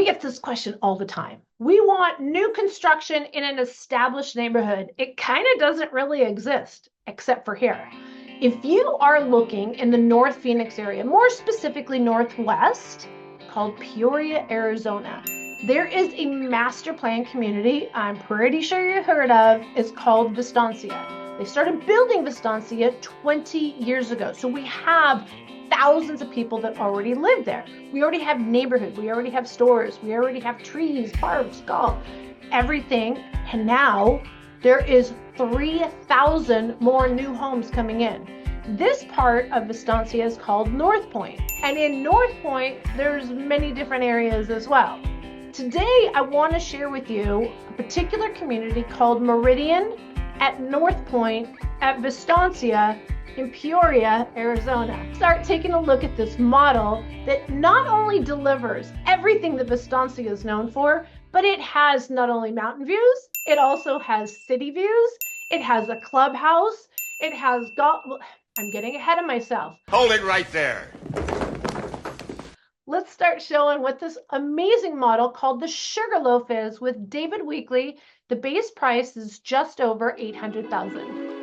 get this question all the time. We want new construction in an established neighborhood. It kind of doesn't really exist, except for here. If you are looking in the North Phoenix area, more specifically Northwest, called Peoria, Arizona, there is a master plan community I'm pretty sure you heard of. It's called Vistancia. They started building Vistancia 20 years ago. So we have thousands of people that already live there. We already have neighborhood. We already have stores. We already have trees, parks, golf, everything. And now there is 3,000 more new homes coming in. This part of Vistancia is called Northpointe. And in Northpointe, there's many different areas as well. Today, I want to share with you a particular community called Meridian at Northpointe at Vistancia in Peoria, Arizona. Start taking a look at this model that not only delivers everything that Vistancia is known for, but it has not only mountain views, it also has city views, it has a clubhouse, it has golf. I'm getting ahead of myself. Hold it right there. Let's start showing what this amazing model called the Sugarloaf is with David Weekley. The base price is just over $800,000.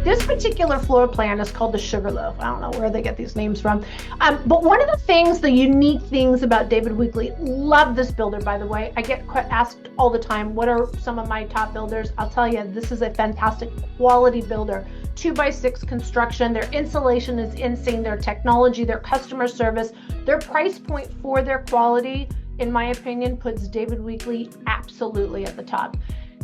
This particular floor plan is called the Sugarloaf. I don't know where they get these names from. But one of the things, the unique things about David Weekley, love this builder, by the way. I get asked all the time, what are some of my top builders? I'll tell you, this is a fantastic quality builder. 2x6 construction, their insulation is insane, their technology, their customer service, their price point for their quality, in my opinion, puts David Weekley absolutely at the top.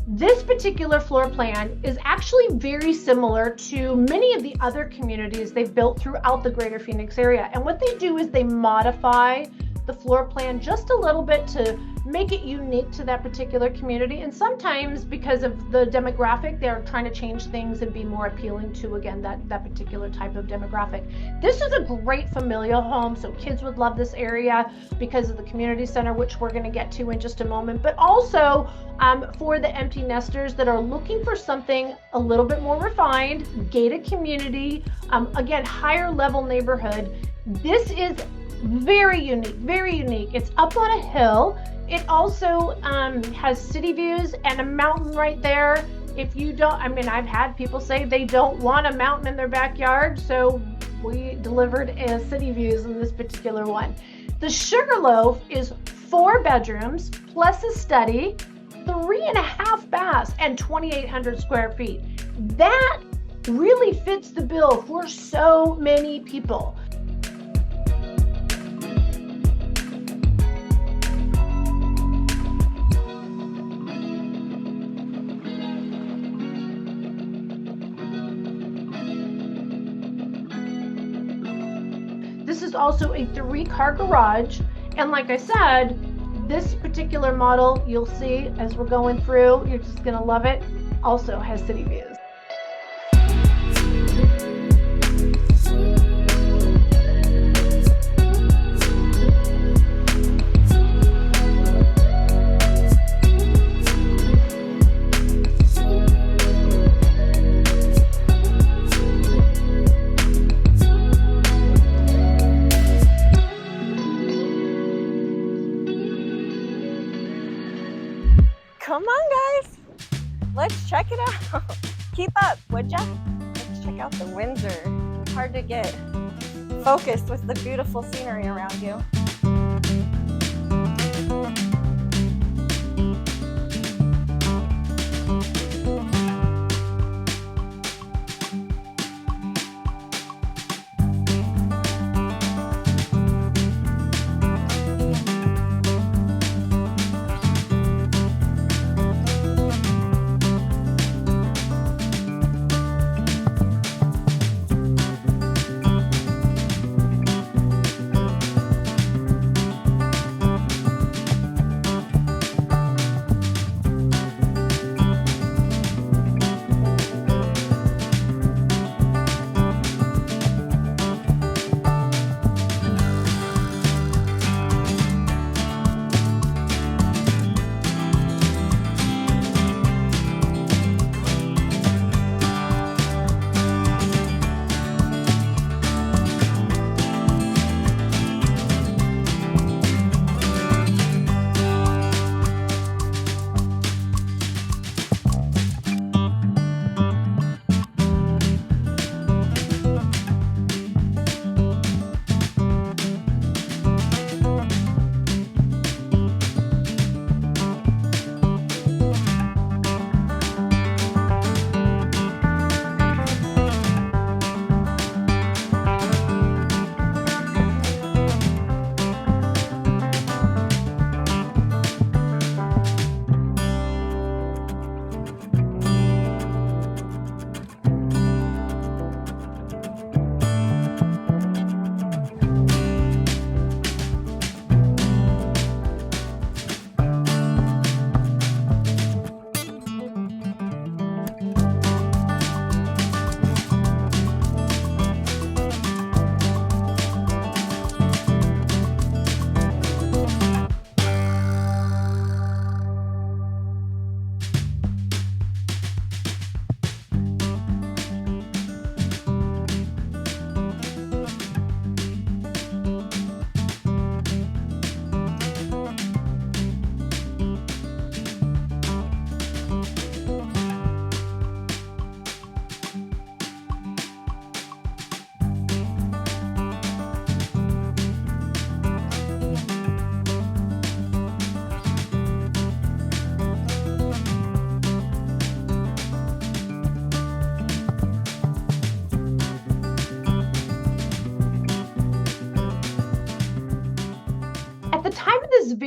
This particular floor plan is actually very similar to many of the other communities they've built throughout the greater Phoenix area. And what they do is they modify the floor plan just a little bit to make it unique to that particular community. And sometimes because of the demographic, they're trying to change things and be more appealing to, again, that particular type of demographic. This is a great familial home, so kids would love this area because of the community center, which we're gonna get to in just a moment, but also for the empty nesters that are looking for something a little bit more refined, gated community, again, higher level neighborhood. This is very unique, very unique. It's up on a hill. It also has city views and a mountain right there. If you don't, I mean, I've had people say they don't want a mountain in their backyard, so we delivered city views in this particular one. The Sugarloaf is 4 bedrooms plus a study, 3.5 baths, and 2,800 square feet. That really fits the bill for so many people. This is also a 3-car garage. And like I said, this particular model, you'll see as we're going through, you're just gonna love it, also has city views. Come on, guys, let's check it out. Keep up, would ya? Let's check out the Windsor. It's hard to get focused with the beautiful scenery around you.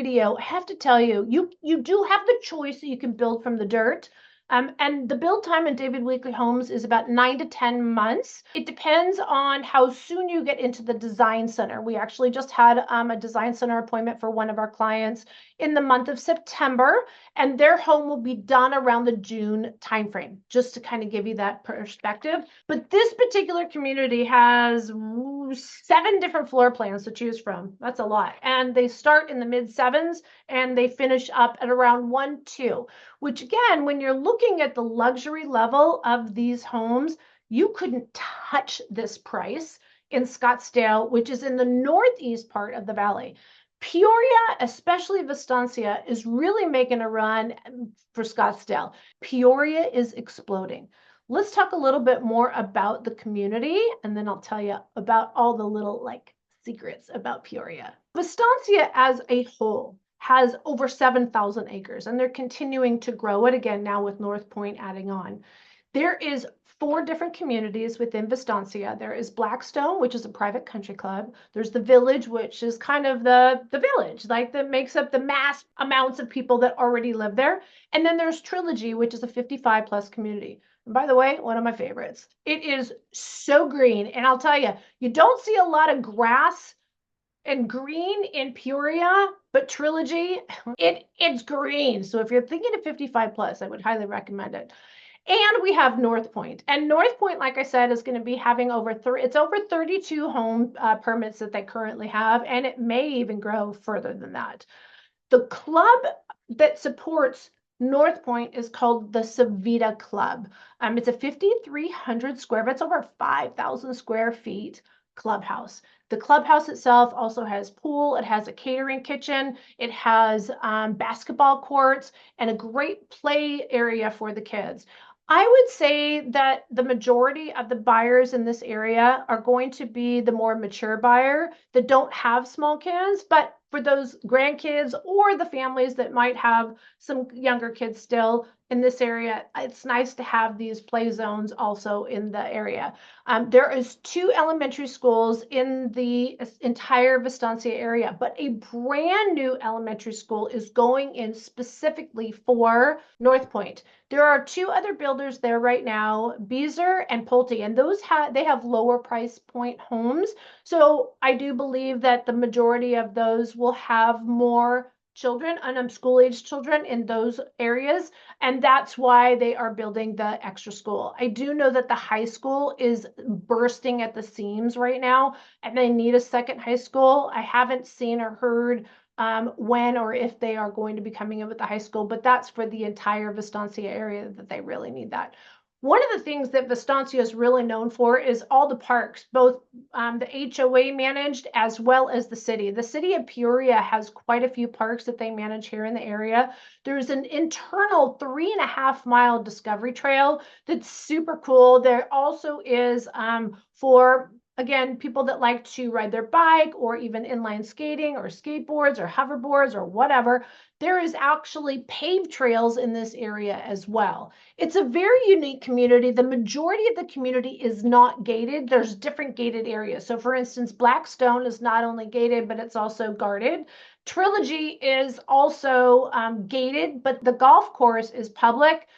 video, I have to tell you, you do have the choice that you can build from the dirt. And the build time in David Weekley Homes is about 9 to 10 months. It depends on how soon you get into the design center. We actually just had a design center appointment for one of our clients in the month of September, and their home will be done around the June timeframe, just to kind of give you that perspective. But this particular community has 7 different floor plans to choose from. That's a lot. And they start in the mid 7s and they finish up at around 1-2, which again, when you're looking at the luxury level of these homes, you couldn't touch this price in Scottsdale, which is in the northeast part of the valley. Peoria, especially Vistancia, is really making a run for Scottsdale. Peoria is exploding. Let's talk a little bit more about the community, and then I'll tell you about all the little secrets about Peoria. Vistancia as a whole has over 7,000 acres, and they're continuing to grow it again now with Northpointe adding on. There is 4 different communities within Vistancia. There is Blackstone, which is a private country club. There's the Village, which is kind of the village, that makes up the mass amounts of people that already live there. And then there's Trilogy, which is a 55 plus community. And by the way, one of my favorites. It is so green. And I'll tell you, you don't see a lot of grass and green in Peoria, but Trilogy, it's green. So if you're thinking of 55 plus, I would highly recommend it. And we have Northpointe. And Northpointe, like I said, is going to be having over 32 home permits that they currently have, and it may even grow further than that. The club that supports Northpointe is called the Savita Club. It's a 5,300 square, it's over 5,000 square feet clubhouse. The clubhouse itself also has pool, it has a catering kitchen, it has basketball courts, and a great play area for the kids. I would say that the majority of the buyers in this area are going to be the more mature buyer that don't have small kids, but for those grandkids or the families that might have some younger kids still in this area, it's nice to have these play zones also in the area. There is 2 elementary schools in the entire Vistancia area, but a brand new elementary school is going in specifically for Northpointe. There are 2 other builders there right now, Beezer and Pulte, and those they have lower price point homes. So I do believe that the majority of those will have more children and school-age children in those areas, and that's why they are building the extra school. I do know that the high school is bursting at the seams right now, and they need a second high school. I haven't seen or heard when or if they are going to be coming in with the high school, but that's for the entire Vistancia area that they really need that. One of the things that Vistancia is really known for is all the parks, both the HOA managed as well as the city. The city of Peoria has quite a few parks that they manage here in the area. There's an internal 3.5-mile discovery trail that's super cool. There also is for again, people that like to ride their bike or even inline skating or skateboards or hoverboards or whatever, there is actually paved trails in this area as well. It's a very unique community. The majority of the community is not gated. There's different gated areas. So for instance, Blackstone is not only gated, but it's also guarded. Trilogy is also gated, but the golf course is public.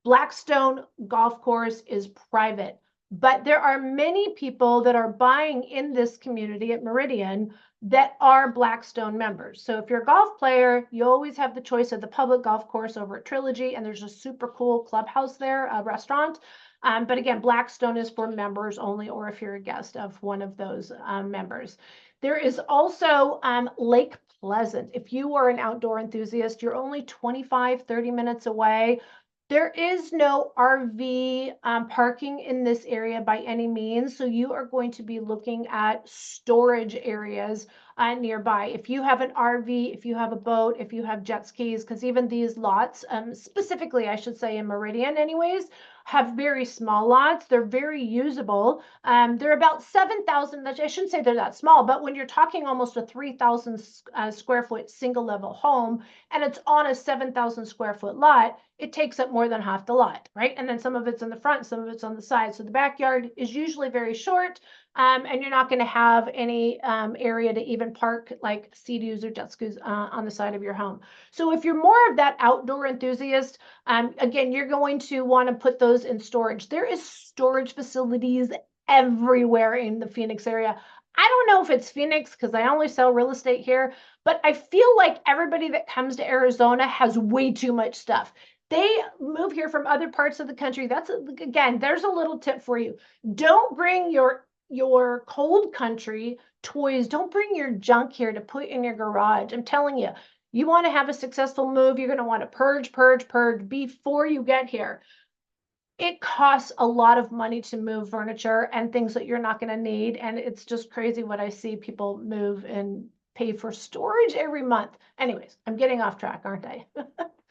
Blackstone golf course is private. But there are many people that are buying in this community at Meridian that are Blackstone members. So if you're a golf player, you always have the choice of the public golf course over at Trilogy, and there's a super cool clubhouse there, a restaurant. But again, Blackstone is for members only, or if you're a guest of one of those members. There is also Lake Pleasant. If you are an outdoor enthusiast, you're only 25-30 minutes away. There is no RV parking in this area by any means, so you are going to be looking at storage areas nearby. If you have an RV, if you have a boat, if you have jet skis, because even these lots, specifically I should say in Meridian anyways, have very small lots. They're very usable. They're about 7,000, I shouldn't say they're that small, but when you're talking almost a 3,000 square foot single level home, and it's on a 7,000 square foot lot, it takes up more than half the lot, right? And then some of it's in the front, some of it's on the side. So the backyard is usually very short, and you're not going to have any area to even park like Sea-Doos or jet skis on the side of your home. So if you're more of that outdoor enthusiast, again, you're going to want to put those in storage. There is storage facilities everywhere in the Phoenix area. I don't know if it's Phoenix because I only sell real estate here, but I feel like everybody that comes to Arizona has way too much stuff. They move here from other parts of the country. That's, again, there's a little tip for you. Don't bring your cold country toys. Don't bring your junk here to put in your garage. I'm telling you, you want to have a successful move, you're going to want to purge, purge, purge before you get here. It costs a lot of money to move furniture and things that you're not going to need. And it's just crazy what I see people move and pay for storage every month. Anyways, I'm getting off track, aren't I?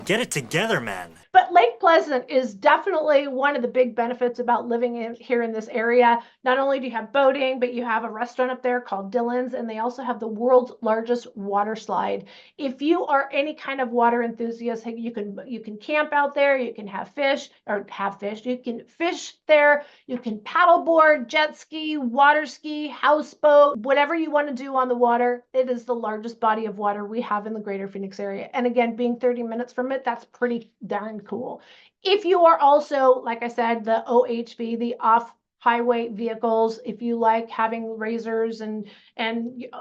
Get it together, man. But Lake Pleasant is definitely one of the big benefits about living here in this area. Not only do you have boating, but you have a restaurant up there called Dylan's, and they also have the world's largest water slide. If you are any kind of water enthusiast, you can camp out there, you can have fish, you can fish there, you can paddleboard, jet ski, water ski, houseboat, whatever you want to do on the water. It is the largest body of water we have in the greater Phoenix area. And again, being 30 minutes from it, that's pretty darn cool. If you are also, like I said, the OHV, the off-highway vehicles, if you like having razors and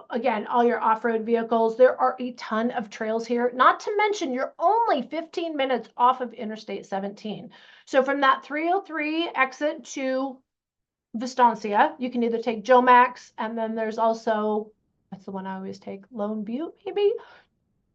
again, all your off-road vehicles, there are a ton of trails here. Not to mention, you're only 15 minutes off of Interstate 17. So from that 303 exit to Vistancia, you can either take Joe Max, and then there's also, that's the one I always take, Lone Butte, maybe?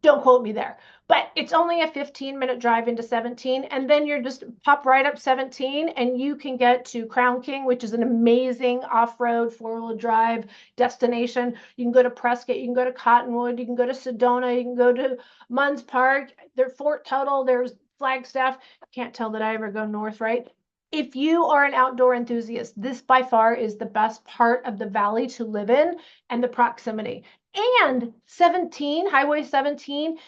Don't quote me there, but it's only a 15-minute drive into 17, and then you're just pop right up 17 and you can get to Crown King, which is an amazing off-road four-wheel drive destination. You can go to Prescott, you can go to Cottonwood, you can go to Sedona, you can go to Munns Park, there's Fort Tuttle, there's Flagstaff. Can't tell that I ever go north, right? If you are an outdoor enthusiast, this by far is the best part of the valley to live in, and the proximity. And 17, Highway 17,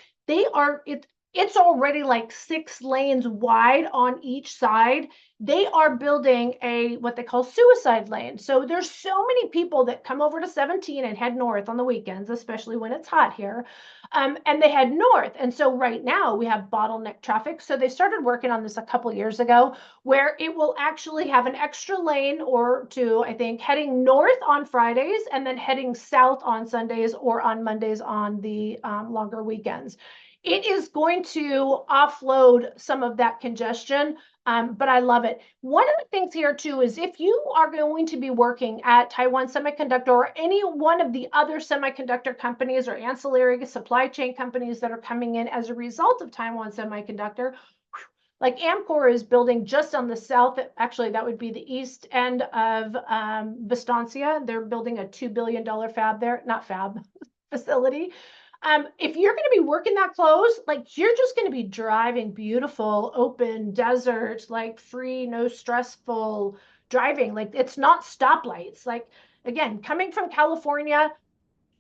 it's already like 6 lanes wide on each side. They are building what they call suicide lane. So there's so many people that come over to 17 and head north on the weekends, especially when it's hot here. And they head north. And so right now we have bottleneck traffic. So they started working on this a couple years ago, where it will actually have an extra lane or two, I think, heading north on Fridays and then heading south on Sundays or on Mondays on the longer weekends. It is going to offload some of that congestion, but I love it. One of the things here too is if you are going to be working at Taiwan Semiconductor or any one of the other semiconductor companies or ancillary supply chain companies that are coming in as a result of Taiwan Semiconductor, like Amcor is building just on the south, actually that would be the east end of Vistancia. They're building a $2 billion fab there, not fab, facility. If you're going to be working that close, like you're just going to be driving beautiful, open desert, like free, no stressful driving. Like it's not stoplights. Like again, coming from California,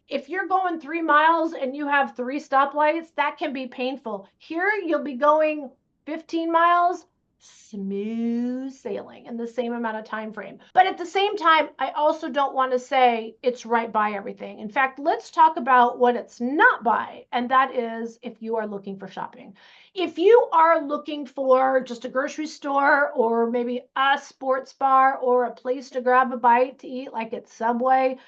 if you're going 3 miles and you have 3 stoplights, that can be painful. Here, you'll be going 15 miles, smooth sailing in the same amount of time frame. But at the same time, I also don't want to say it's right by everything. In fact, let's talk about what it's not by, and that is if you are looking for shopping. If you are looking for just a grocery store or maybe a sports bar or a place to grab a bite to eat like at Subway,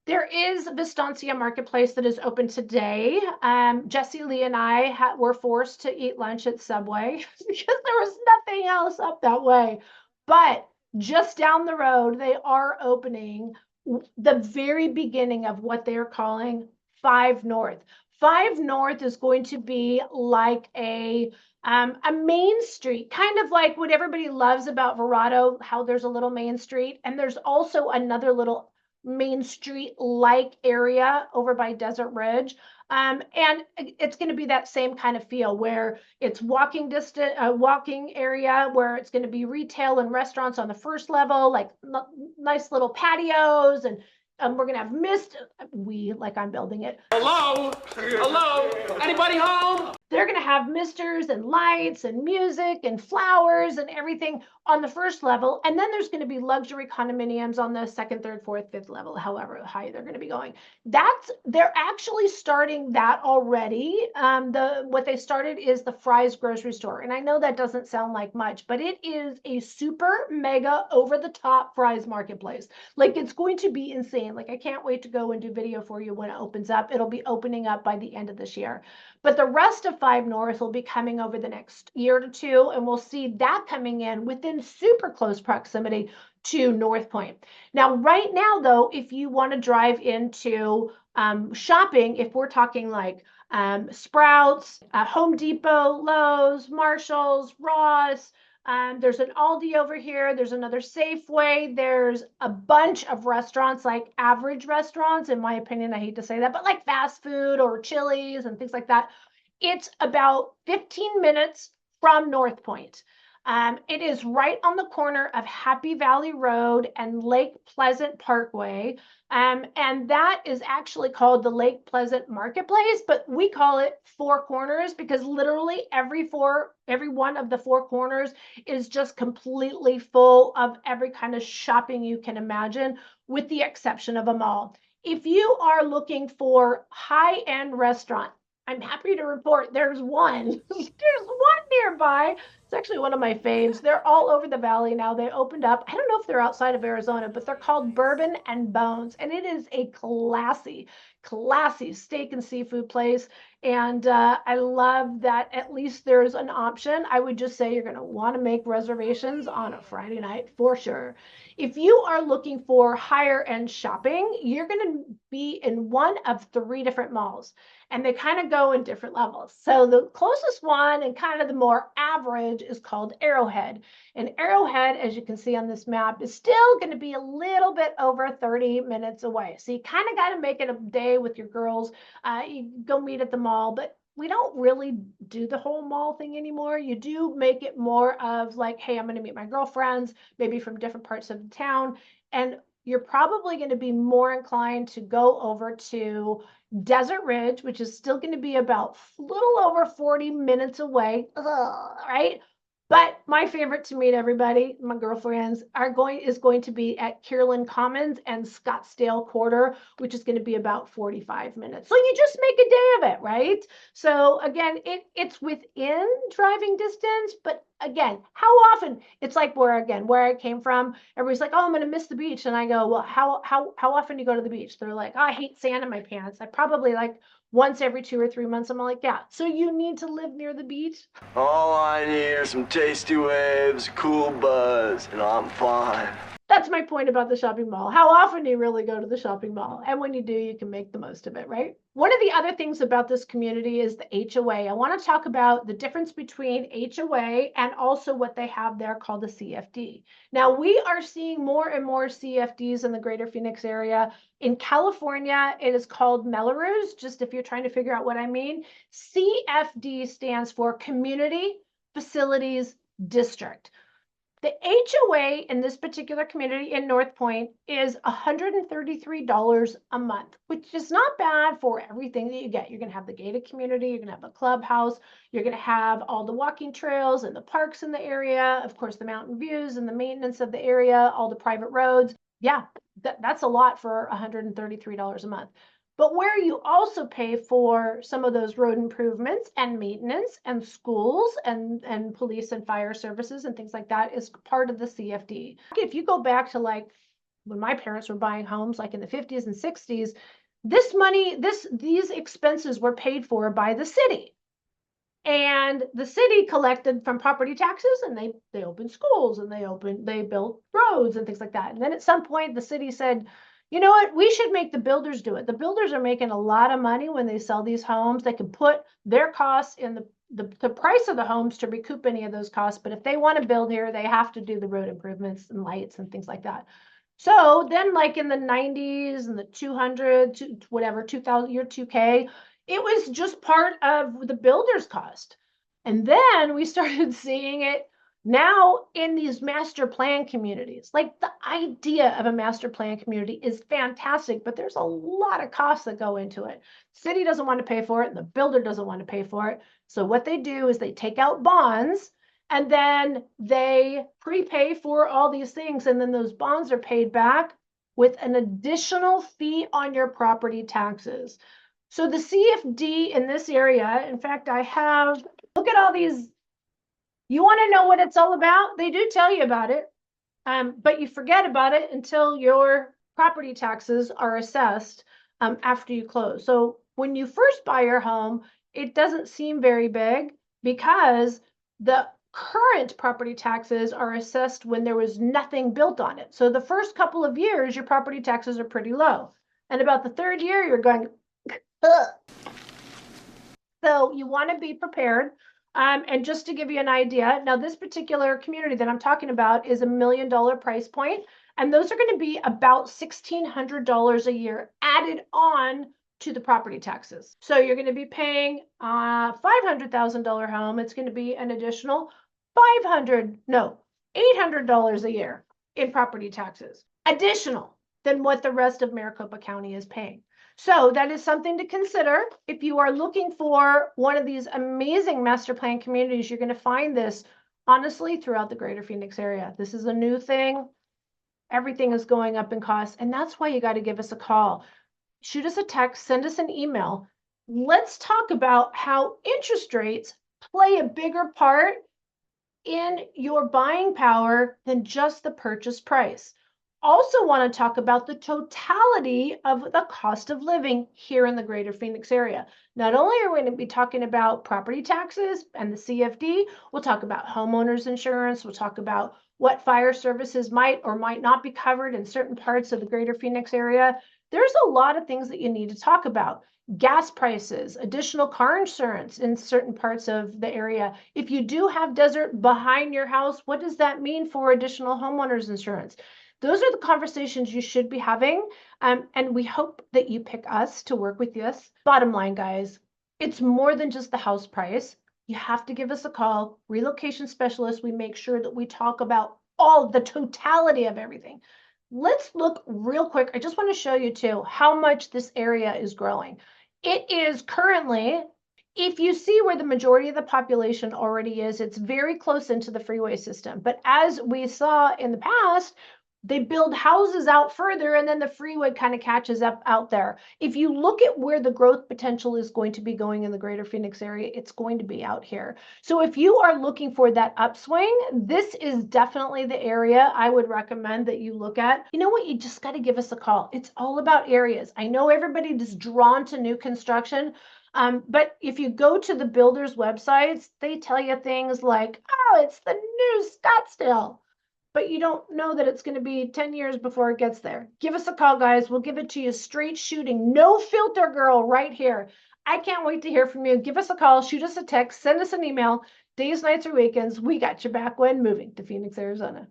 there is a Vistancia Marketplace that is open today. Jesse Lee and I were forced to eat lunch at Subway because there was nothing else up that way. But just down the road, they are opening the very beginning of what they are calling 5 North. 5 North is going to be like a main street, kind of like what everybody loves about Verrado, how there's a little main street. And there's also another little Main Street like area over by Desert Ridge. And it's going to be that same kind of feel where it's walking area where it's going to be retail and restaurants on the first level, like nice little patios and We're gonna have like I'm building it. Hello? Hello? Anybody home? They're gonna have misters and lights and music and flowers and everything on the first level. And then there's gonna be luxury condominiums on the second, third, fourth, fifth level, however high they're gonna be going. They're actually starting that already. What they started is the Fry's grocery store. And I know that doesn't sound like much, but it is a super mega over the top Fry's marketplace. Like, it's going to be insane. Like, I can't wait to go and do video for you when it opens up. It'll be opening up by the end of this year. But the rest of 5 North will be coming over the next year to two, and we'll see that coming in within super close proximity to Northpointe. Now, right now, though, if you want to drive into shopping, if we're talking like Sprouts, Home Depot, Lowe's, Marshalls, Ross, there's an Aldi over here. There's another Safeway. There's a bunch of restaurants, like average restaurants, in my opinion. I hate to say that, but like fast food or Chili's and things like that. It's about 15 minutes from Northpointe. It is right on the corner of Happy Valley Road and Lake Pleasant Parkway. And that is actually called the Lake Pleasant Marketplace, but we call it Four Corners because literally every one of the four corners is just completely full of every kind of shopping you can imagine, with the exception of a mall. If you are looking for high-end restaurant, I'm happy to report there's one. There's one nearby. It's actually one of my faves. They're all over the valley now. They opened up. I don't know if they're outside of Arizona, but they're called Bourbon and Bones. And it is a classy steak and seafood place. And I love that at least there's an option. I would just say you're going to want to make reservations on a Friday night for sure. If you are looking for higher end shopping, you're going to be in one of 3 different malls. And they kind of go in different levels. So the closest one and kind of the more average is called Arrowhead. And Arrowhead, as you can see on this map, is still going to be a little bit over 30 minutes away. So you kind of got to make it a day with your girls. You go meet at the mall, but we don't really do the whole mall thing anymore. You do make it more of like, hey, I'm going to meet my girlfriends, maybe from different parts of the town. And you're probably going to be more inclined to go over to Desert Ridge, which is still going to be about a little over 40 minutes away, right? But my favorite to meet everybody, my girlfriends, is going to be at Kierland Commons and Scottsdale Quarter, which is going to be about 45 minutes. So you just make a day of it, right? So again, it's within driving distance, but again, how often? It's like where I came from, everybody's like, oh, I'm going to miss the beach. And I go, well, how often do you go to the beach? They're like, oh, I hate sand in my pants. I probably like once every 2 or 3 months. I'm like, yeah. So you need to live near the beach? All I need are some tasty waves, cool buzz, and I'm fine. That's my point about the shopping mall. How often do you really go to the shopping mall? And when you do, you can make the most of it, right? One of the other things about this community is the HOA. I want to talk about the difference between HOA and also what they have there called the CFD. Now, we are seeing more and more CFDs in the greater Phoenix area. In California, it is called Melrose, just if you're trying to figure out what I mean. CFD stands for Community Facilities District. The HOA in this particular community in Northpointe is $133 a month, which is not bad for everything that you get. You're going to have the gated community, you're going to have a clubhouse, you're going to have all the walking trails and the parks in the area, of course, the mountain views and the maintenance of the area, all the private roads. Yeah, that's a lot for $133 a month. But where you also pay for some of those road improvements and maintenance and schools and police and fire services and things like that is part of the CFD. If you go back to like when my parents were buying homes, like in the 50s and 60s, these expenses were paid for by the city. And the city collected from property taxes, and they opened schools and they built roads and things like that. And then at some point the city said, you know what, we should make the builders do it. The builders are making a lot of money when they sell these homes. They can put their costs in the price of the homes to recoup any of those costs. But if they want to build here, they have to do the road improvements and lights and things like that. So then like in the 90s and the 2000 year 2K, it was just part of the builder's cost. And then we started seeing it Now, in these master plan communities, like the idea of a master plan community is fantastic, but there's a lot of costs that go into it. City doesn't want to pay for it, and the builder doesn't want to pay for it. So what they do is they take out bonds and then they prepay for all these things, and then those bonds are paid back with an additional fee on your property taxes. So the CFD in this area, in fact, I have, look at all these. You want to know what it's all about? They do tell you about it, but you forget about it until your property taxes are assessed after you close. So when you first buy your home, it doesn't seem very big because the current property taxes are assessed when there was nothing built on it. So the first couple of years, your property taxes are pretty low. And about the third year, you're going, ugh. So you want to be prepared. And just to give you an idea, now this particular community that I'm talking about is $1 million price point, and those are going to be about $1,600 a year added on to the property taxes. So you're going to be paying $500,000 home. It's going to be an additional $800 a year in property taxes, additional than what the rest of Maricopa County is paying. So that is something to consider. If you are looking for one of these amazing master plan communities, you're going to find this honestly throughout the greater Phoenix area. This is a new thing. Everything is going up in cost, and that's why you got to give us a call. Shoot us a text, send us an email. Let's talk about how interest rates play a bigger part in your buying power than just the purchase price. Also want to talk about the totality of the cost of living here in the greater Phoenix area. Not only are we going to be talking about property taxes and the CFD, we'll talk about homeowners insurance, we'll talk about what fire services might or might not be covered in certain parts of the greater Phoenix area. There's a lot of things that you need to talk about. Gas prices, additional car insurance in certain parts of the area. If you do have desert behind your house, what does that mean for additional homeowners insurance? Those are the conversations you should be having, and we hope that you pick us to work with us. Bottom line, guys, it's more than just the house price. You have to give us a call. Relocation specialist, we make sure that we talk about all the totality of everything. Let's look real quick. I just want to show you too how much this area is growing. It is currently, if you see where the majority of the population already is, it's very close into the freeway system. But as we saw in the past, they build houses out further and then the freeway kind of catches up out there. If you look at where the growth potential is going to be going in the greater Phoenix area, it's going to be out here. So if you are looking for that upswing, this is definitely the area I would recommend that you look at. You know what? You just got to give us a call. It's all about areas. I know everybody is drawn to new construction, but if you go to the builders' websites, they tell you things like, oh, it's the new Scottsdale. But you don't know that it's going to be 10 years before it gets there. Give us a call, guys. We'll give it to you straight shooting. No filter, girl, right here. I can't wait to hear from you. Give us a call, shoot us a text, send us an email. Days, nights, or weekends, we got your back when moving to Phoenix, Arizona.